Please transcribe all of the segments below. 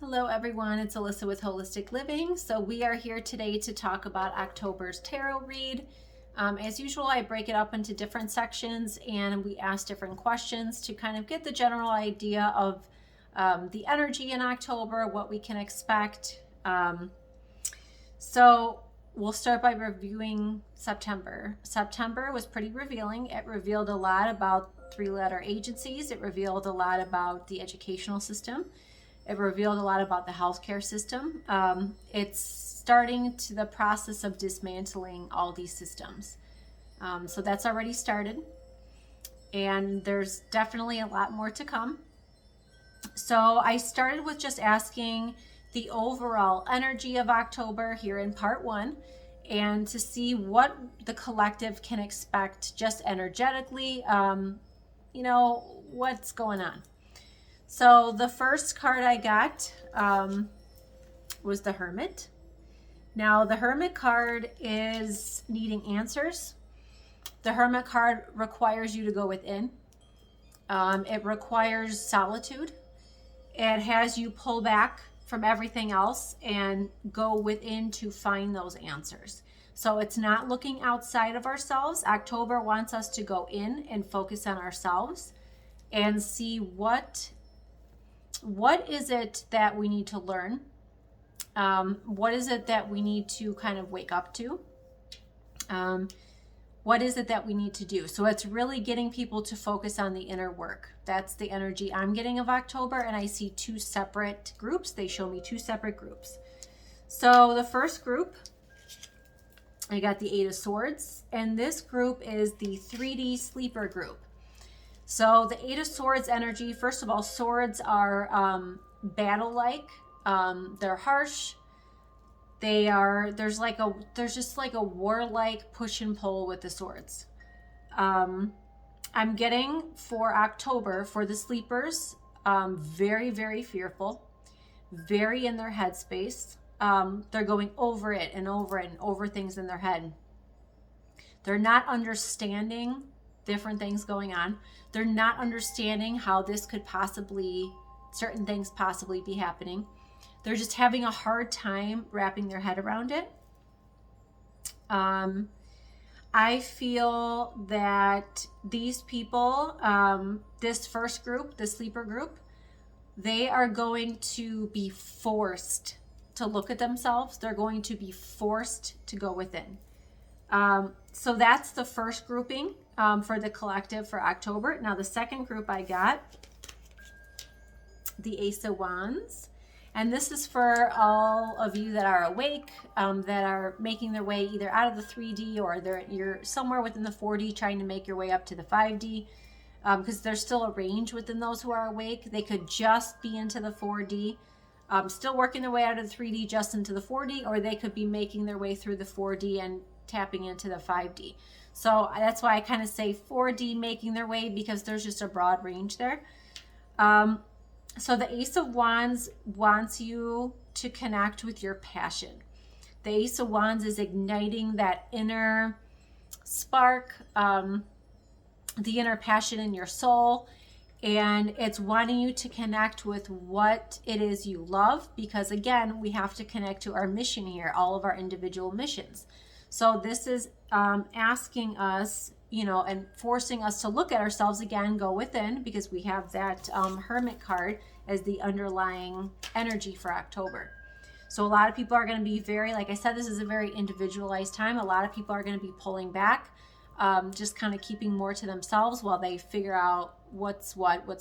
Hello everyone, it's Alyssa with Holistic Living. So we are here today to talk about October's tarot read. As usual, I break it up into different sections and we ask different questions to kind of get the general idea of the energy in October, what we can expect. So we'll start by reviewing September. September was pretty revealing. It revealed a lot about three-letter agencies. It revealed a lot about the educational system. It revealed a lot about the healthcare system. It's starting to the process of dismantling all these systems. So that's already started. And there's definitely a lot more to come. So I started with just asking the overall energy of October here in part one, and to see what the collective can expect just energetically, what's going on. So the first card I got was the Hermit. Now the Hermit card is needing answers. The Hermit card requires you to go within. It requires solitude. It has you pull back from everything else and go within to find those answers. So it's not looking outside of ourselves. October wants us to go in and focus on ourselves and see what is it that we need to learn? What is it that we need to kind of wake up to? What is it that we need to do? So it's really getting people to focus on the inner work. That's the energy I'm getting of October, and I see two separate groups. They show me two separate groups. So the first group, I got the Eight of Swords, and this group is the 3D sleeper group. So the Eight of Swords energy, first of all, swords are battle-like. They're harsh. There's just like a warlike push and pull with the swords. I'm getting for October, for the sleepers, very, very fearful, very in their headspace. They're going over it and over it and over things in their head. They're not understanding different things going on. They're not understanding how this could certain things possibly be happening. They're just having a hard time wrapping their head around it. I feel that these people, this first group, the sleeper group, they are going to be forced to look at themselves. They're going to be forced to go within. So that's the first grouping for the collective for October. Now the second group I got, the Ace of Wands. And this is for all of you that are awake, that are making their way either out of the 3D or you're somewhere within the 4D trying to make your way up to the 5D, because there's still a range within those who are awake. They could just be into the 4D, still working their way out of the 3D just into the 4D, or they could be making their way through the 4D and tapping into the 5D. So that's why I kind of say 4D making their way, because there's just a broad range there. So the Ace of Wands wants you to connect with your passion. The Ace of Wands is igniting that inner spark, the inner passion in your soul. And it's wanting you to connect with what it is you love, because again, we have to connect to our mission here, all of our individual missions. So this is asking us, and forcing us to look at ourselves again, go within, because we have that Hermit card as the underlying energy for October. So a lot of people are going to be like I said, this is a very individualized time. A lot of people are going to be pulling back, just kind of keeping more to themselves while they figure out what's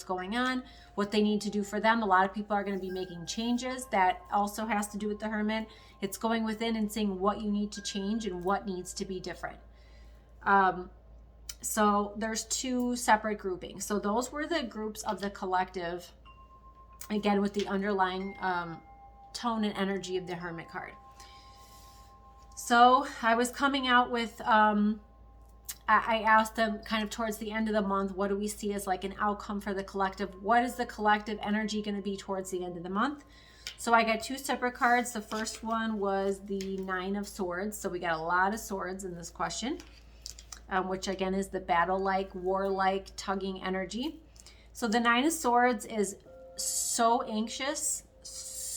going on, what they need to do for them. A lot of people are going to be making changes. That also has to do with the Hermit. It's going within and seeing what you need to change and what needs to be different. So there's two separate groupings. So those were the groups of the collective, again, with the underlying tone and energy of the Hermit card. So I was coming out with, I asked them kind of towards the end of the month, what do we see as like an outcome for the collective? What is the collective energy going to be towards the end of the month? So I got two separate cards. The first one was the Nine of Swords. So we got a lot of swords in this question. Which again is the battle-like, warlike, tugging energy. So the Nine of Swords is so anxious,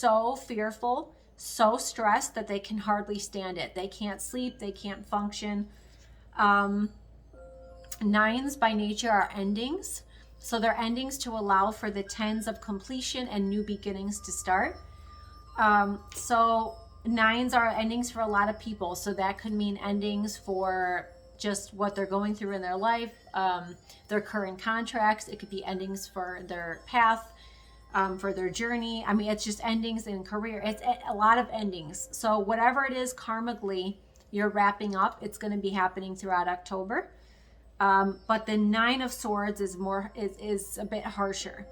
so fearful, so stressed that they can hardly stand it. They can't sleep, they can't function. Nines by nature are endings. So they're endings to allow for the tens of completion and new beginnings to start. So nines are endings for a lot of people. So that could mean endings for just what they're going through in their life, their current contracts. It could be endings for their path, for their journey. I mean, it's just endings in career. It's a lot of endings. So whatever it is karmically you're wrapping up, it's going to be happening throughout October. But the Nine of Swords is a bit harsher.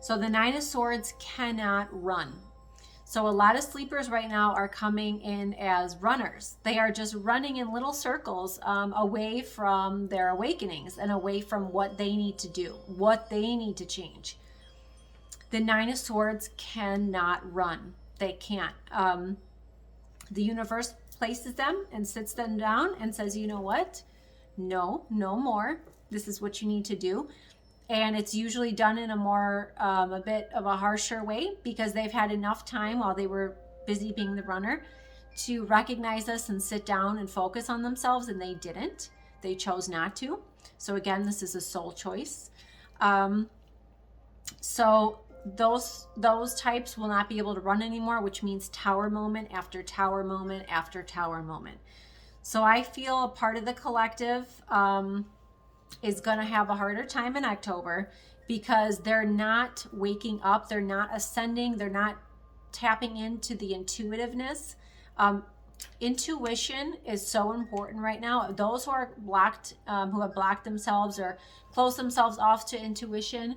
So the Nine of Swords cannot run. So a lot of sleepers right now are coming in as runners. They are just running in little circles away from their awakenings and away from what they need to do, what they need to change. The Nine of Swords cannot run. They can't. The universe places them and sits them down and says, you know what? No more. This is what you need to do. And it's usually done in a bit of a harsher way, because they've had enough time while they were busy being the runner to recognize us and sit down and focus on themselves, and they didn't. They chose not to. So again, this is a soul choice. So those types will not be able to run anymore, which means tower moment after tower moment after tower moment. So I feel a part of the collective is going to have a harder time in October, because they're not waking up, they're not ascending, they're not tapping into the intuitiveness. Intuition is so important right now. Those who are blocked, who have blocked themselves or closed themselves off to intuition,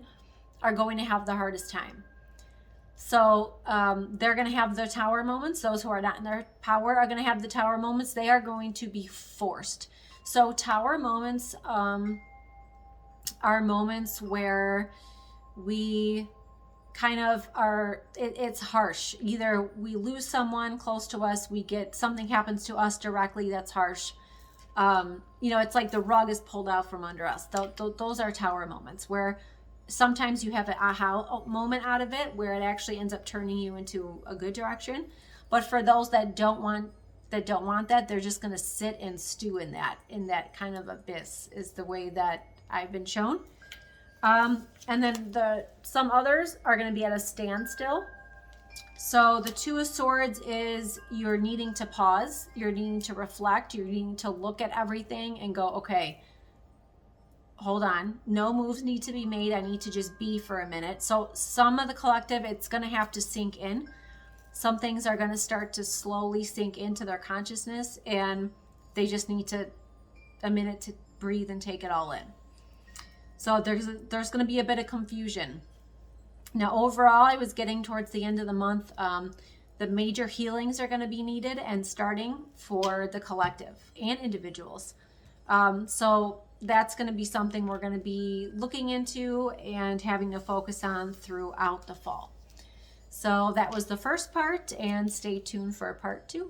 are going to have the hardest time. So they're going to have their tower moments. Those who are not in their power are going to have the tower moments. They are going to be forced. So tower moments are moments where we kind of are, it's harsh. Either we lose someone close to us, something happens to us directly that's harsh. It's like the rug is pulled out from under us. Those are tower moments where sometimes you have an aha moment out of it, where it actually ends up turning you into a good direction. But for those that don't want that, they're just going to sit and stew in that kind of abyss, is the way that I've been shown. And then some others are going to be at a standstill. So the Two of Swords is you're needing to pause, you're needing to reflect, you're needing to look at everything and go, okay, hold on, no moves need to be made. I need to just be for a minute. So some of the collective, it's going to have to sink in. Some things are going to start to slowly sink into their consciousness, and they just need a minute to breathe and take it all in. So there's going to be a bit of confusion. Now, overall, I was getting towards the end of the month, the major healings are going to be needed and starting for the collective and individuals. So that's going to be something we're going to be looking into and having to focus on throughout the fall. So that was the first part, and stay tuned for part 2.